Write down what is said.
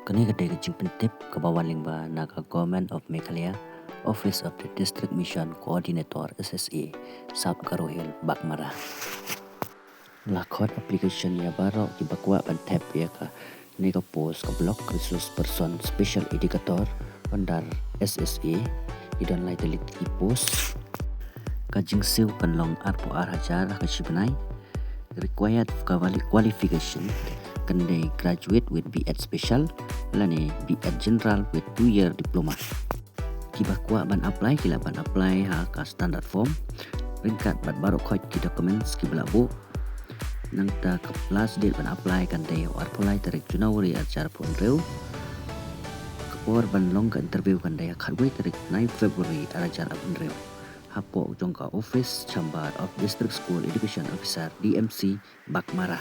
Kani kadai kecing pentip ke bawah lingba naga Government of Meghalaya, Office of the District Mission Coordinator SSA, Sub Garo Hill, Bakmara. Lakot application ya baro ki bakwa pentip ya ka nego post ke blog resource person special educator bandar SSA idon lai telit ki post kajing siu kanlong arpo hajar kashibanai required qualification kandai graduate with B.Ed special lani B.Ed general with 2-year diploma. Kibakwa ban apply kila ban apply ha ka standard form ringkat bat baru khoj ki documents ki belabu nang ta ka last date ban apply kandai or apply tarik January ajar pun reu kapor ban long ka interview kandai khargoi tarik 9 February ajar pun reu hapo jongka office chamber of district school education officer DMC Bakmara.